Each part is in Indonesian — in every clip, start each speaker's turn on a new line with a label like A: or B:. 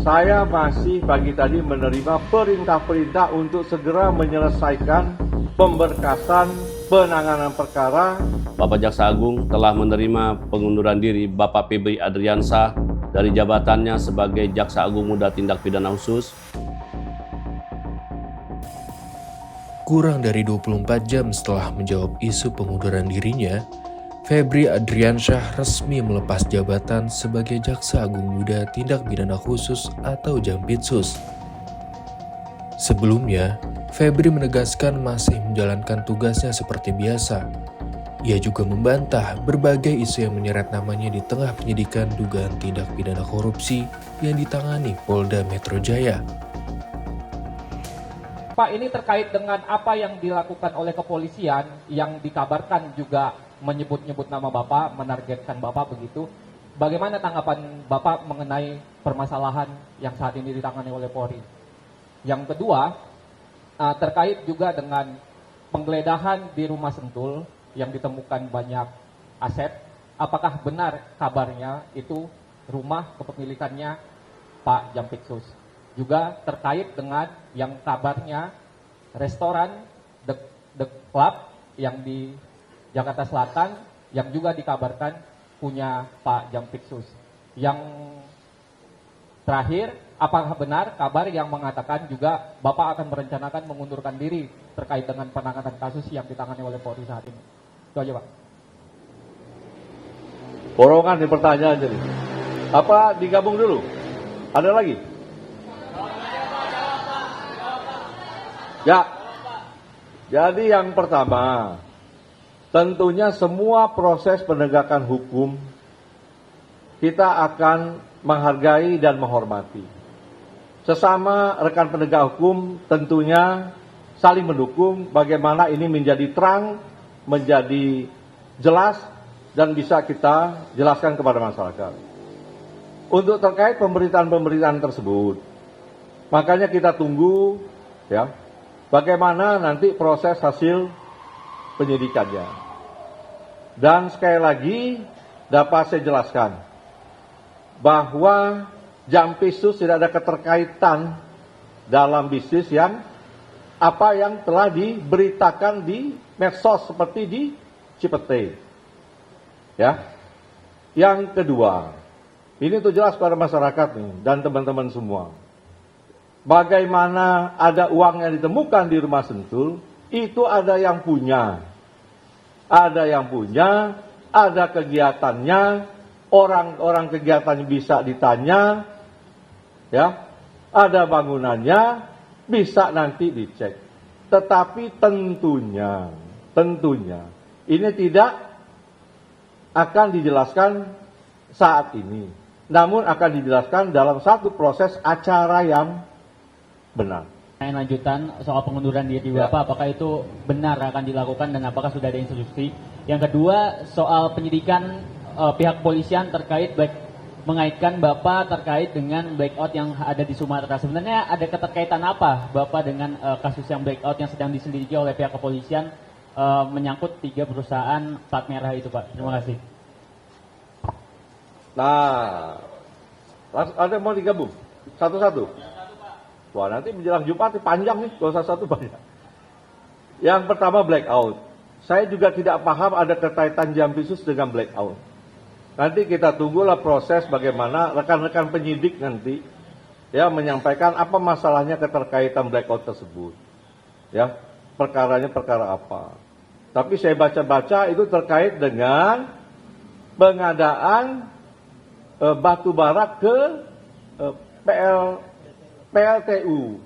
A: saya masih pagi tadi menerima perintah-perintah untuk segera menyelesaikan pemberkasan penanganan perkara.
B: Bapak Jaksa Agung telah menerima pengunduran diri Bapak Febri Adriansyah dari jabatannya sebagai Jaksa Agung Muda Tindak Pidana Khusus.
C: Kurang dari 24 jam setelah menjawab isu pengunduran dirinya, Febri Adriansyah resmi melepas jabatan sebagai Jaksa Agung Muda Tindak Pidana Khusus atau Jampitsus. Sebelumnya, Febri menegaskan masih menjalankan tugasnya seperti biasa. Ia juga membantah berbagai isu yang menyeret namanya di tengah penyidikan dugaan tindak pidana korupsi yang ditangani Polda Metro Jaya.
D: Pak, ini terkait dengan apa yang dilakukan oleh kepolisian yang dikabarkan juga menyebut-nyebut nama Bapak, menargetkan Bapak begitu. Bagaimana tanggapan Bapak mengenai permasalahan yang saat ini ditangani oleh Polri? Yang kedua, terkait juga dengan penggeledahan di Rumah Sentul yang ditemukan banyak aset. Apakah benar kabarnya itu rumah kepemilikannya Pak Jampitsus? Juga terkait dengan yang kabarnya restoran The Club yang di Jakarta Selatan yang juga dikabarkan punya Pak Jampitsus. Yang terakhir, apakah benar kabar yang mengatakan juga Bapak akan merencanakan mengundurkan diri terkait dengan penanganan kasus yang ditangani oleh Polri saat ini? Itu aja, Pak.
A: Borongan nih pertanyaan jadi. Apa digabung dulu? Ada lagi? Ya. Jadi yang pertama, tentunya semua proses penegakan hukum kita akan menghargai dan menghormati. Sesama rekan penegak hukum tentunya saling mendukung bagaimana ini menjadi terang, menjadi jelas, dan bisa kita jelaskan kepada masyarakat. Untuk terkait pemberitaan-pemberitaan tersebut, makanya kita tunggu ya, bagaimana nanti proses hasil penyidikannya. Dan sekali lagi dapat saya jelaskan bahwa Jampitsus tidak ada keterkaitan dalam bisnis yang apa yang telah diberitakan di medsos seperti di Cipete. Ya. Yang kedua, ini untuk jelas pada masyarakat nih dan teman-teman semua. Bagaimana ada uang yang ditemukan di Rumah Sentul, itu ada yang punya. Ada yang punya, ada kegiatannya, orang-orang kegiatannya bisa ditanya, ya, ada bangunannya, bisa nanti dicek. Tetapi tentunya, ini tidak akan dijelaskan saat ini. Namun akan dijelaskan dalam satu proses acara yang benar.
E: Lanjutan soal pengunduran diri Bapak, apakah itu benar akan dilakukan dan apakah sudah ada instruksi? Yang kedua, soal penyidikan pihak polisian terkait mengaitkan Bapak terkait dengan blackout yang ada di Sumatera. Sebenarnya ada keterkaitan apa Bapak dengan kasus yang blackout yang sedang diselidiki oleh pihak kepolisian menyangkut 3 perusahaan plat merah itu, Pak? Terima kasih.
A: Nah, ada yang mau digabung? Satu-satu? Wah, nanti menjelang Jumat panjang nih, kalau satu banyak. Yang pertama blackout. Saya juga tidak paham ada keterkaitan Jampitsus dengan blackout. Nanti kita tunggulah proses bagaimana rekan-rekan penyidik nanti ya menyampaikan apa masalahnya keterkaitan blackout tersebut. Ya, perkaranya perkara apa. Tapi saya baca-baca itu terkait dengan pengadaan batu bara ke PLTU.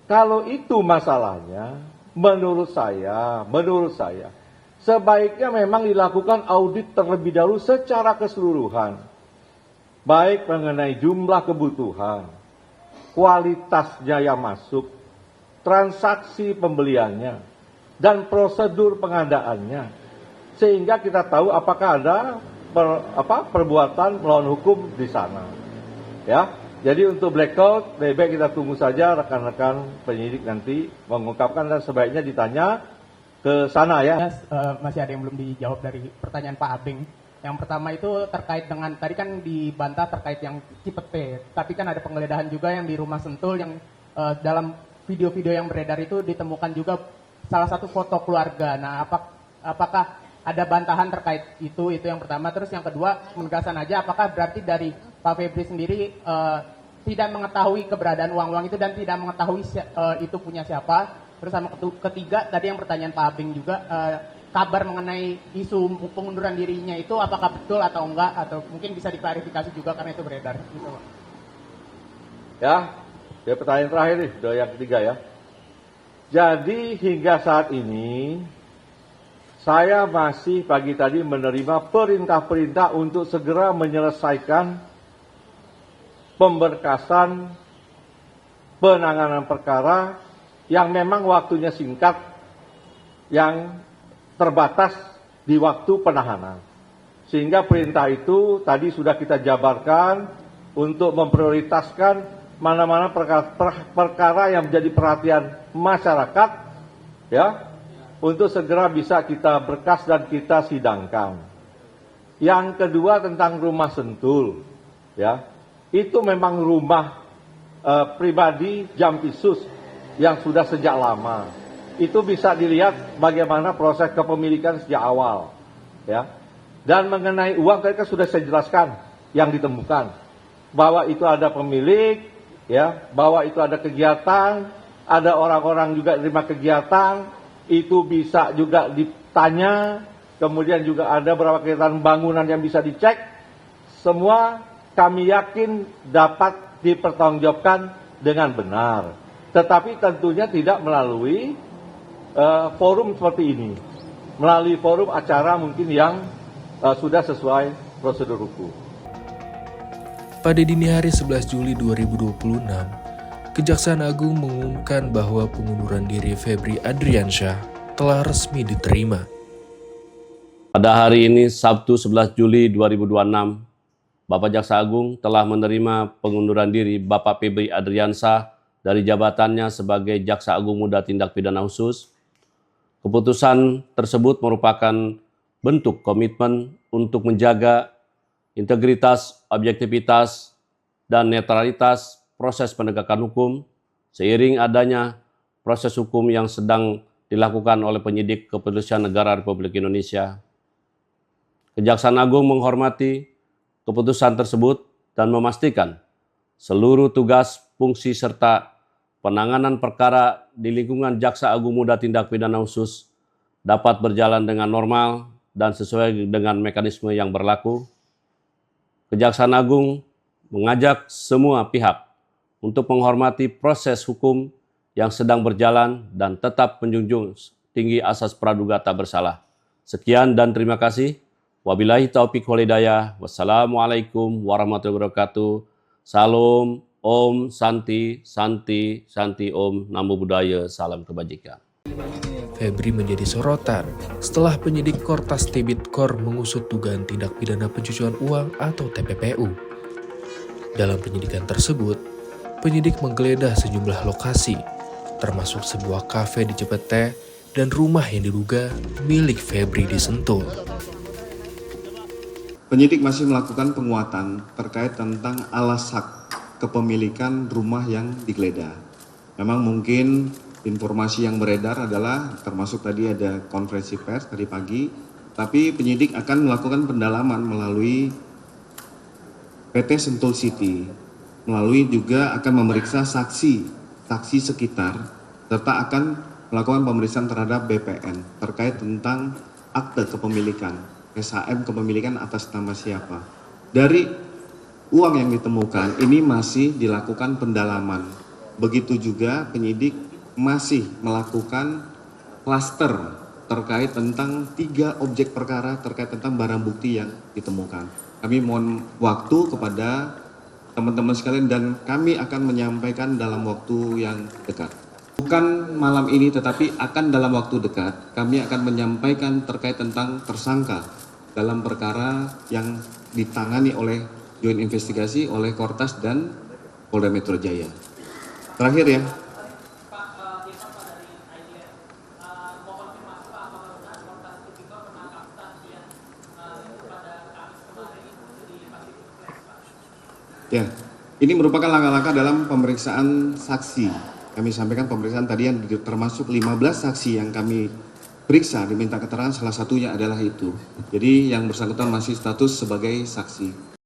A: Kalau itu masalahnya, menurut saya, sebaiknya memang dilakukan audit terlebih dahulu secara keseluruhan. Baik mengenai jumlah kebutuhan, kualitasnya yang masuk, transaksi pembeliannya, dan prosedur pengadaannya. Sehingga kita tahu apakah ada perbuatan melawan hukum di sana. Ya. Jadi untuk blackout, lebih baik kita tunggu saja rekan-rekan penyidik nanti mengungkapkan dan sebaiknya ditanya ke sana ya.
F: Masih ada yang belum dijawab dari pertanyaan Pak Abeng. Yang pertama itu terkait dengan, tadi kan dibantah terkait yang tipe P, tapi kan ada penggeledahan juga yang di rumah Sentul yang dalam video-video yang beredar itu ditemukan juga salah satu foto keluarga. Nah, apakah ada bantahan terkait itu yang pertama. Terus yang kedua, penegasan aja, apakah berarti dari Pak Febri sendiri tidak mengetahui keberadaan uang-uang itu dan tidak mengetahui itu punya siapa. Terus sama ketiga, tadi yang pertanyaan Pak Abing juga, kabar mengenai isu pengunduran dirinya itu apakah betul atau enggak, atau mungkin bisa diklarifikasi juga karena itu beredar. Gitu, Pak.
A: Ya, pertanyaan terakhir nih, udah yang ketiga ya. Jadi hingga saat ini, saya masih pagi tadi menerima perintah-perintah untuk segera menyelesaikan pemberkasan penanganan perkara yang memang waktunya singkat, yang terbatas di waktu penahanan. Sehingga perintah itu tadi sudah kita jabarkan untuk memprioritaskan mana-mana perkara yang menjadi perhatian masyarakat, ya, untuk segera bisa kita berkas dan kita sidangkan. Yang kedua tentang rumah Sentul, ya, itu memang rumah pribadi Jampisus yang sudah sejak lama. Itu bisa dilihat bagaimana proses kepemilikan sejak awal, ya. Dan mengenai uang tadi kan sudah saya jelaskan yang ditemukan, bahwa itu ada pemilik, ya, bahwa itu ada kegiatan, ada orang-orang juga terima kegiatan, itu bisa juga ditanya, kemudian juga ada beberapa kegiatan bangunan yang bisa dicek. Semua kami yakin dapat dipertanggungjawabkan dengan benar, tetapi tentunya tidak melalui forum seperti ini, melalui forum acara mungkin yang sudah sesuai prosedur hukum.
C: Pada dini hari 11 Juli 2026, Kejaksaan Agung mengumumkan bahwa pengunduran diri Febri Adriansyah telah resmi diterima.
B: Pada hari ini, Sabtu 11 Juli 2026, Bapak Jaksa Agung telah menerima pengunduran diri Bapak Febri Adriansyah dari jabatannya sebagai Jaksa Agung Muda Tindak Pidana Khusus. Keputusan tersebut merupakan bentuk komitmen untuk menjaga integritas, objektivitas, dan netralitas proses penegakan hukum seiring adanya proses hukum yang sedang dilakukan oleh penyidik Kepolisian Negara Republik Indonesia. Kejaksaan Agung menghormati keputusan tersebut dan memastikan seluruh tugas, fungsi, serta penanganan perkara di lingkungan Jaksa Agung Muda Tindak Pidana Khusus dapat berjalan dengan normal dan sesuai dengan mekanisme yang berlaku. Kejaksaan Agung mengajak semua pihak untuk menghormati proses hukum yang sedang berjalan dan tetap menjunjung tinggi asas praduga tak bersalah. Sekian dan terima kasih. Wabillahi taufiq wal hidayah. Wassalamualaikum warahmatullahi wabarakatuh. Salam, Om, Santi, Santi, Santi, Om, Namo Buddhaya, salam kebajikan.
C: Febri menjadi sorotan setelah penyidik Kortas Tibidkor mengusut dugaan tindak pidana pencucian uang atau TPPU. Dalam penyidikan tersebut, penyidik menggeledah sejumlah lokasi, termasuk sebuah kafe di Cipete dan rumah yang diduga milik Febri di Sentul.
G: Penyidik masih melakukan penguatan terkait tentang alas hak kepemilikan rumah yang digeledah. Memang mungkin informasi yang beredar adalah termasuk tadi ada konferensi pers tadi pagi, tapi penyidik akan melakukan pendalaman melalui PT Sentul City, melalui juga akan memeriksa saksi sekitar, serta akan melakukan pemeriksaan terhadap BPN terkait tentang akte kepemilikan, SHM kepemilikan atas nama siapa. Dari uang yang ditemukan ini masih dilakukan pendalaman. Begitu juga penyidik masih melakukan klaster terkait tentang 3 objek perkara terkait tentang barang bukti yang ditemukan. Kami mohon waktu kepada teman-teman sekalian dan kami akan menyampaikan dalam waktu yang dekat. Bukan malam ini tetapi akan dalam waktu dekat kami akan menyampaikan terkait tentang tersangka dalam perkara yang ditangani oleh Joint Investigasi oleh Kortas dan Polda Metro Jaya. Terakhir ya. Ya, ini merupakan langkah-langkah dalam pemeriksaan saksi. Kami sampaikan pemeriksaan tadi yang termasuk 15 saksi yang kami periksa, diminta keterangan, salah satunya adalah itu. Jadi yang bersangkutan masih status sebagai saksi.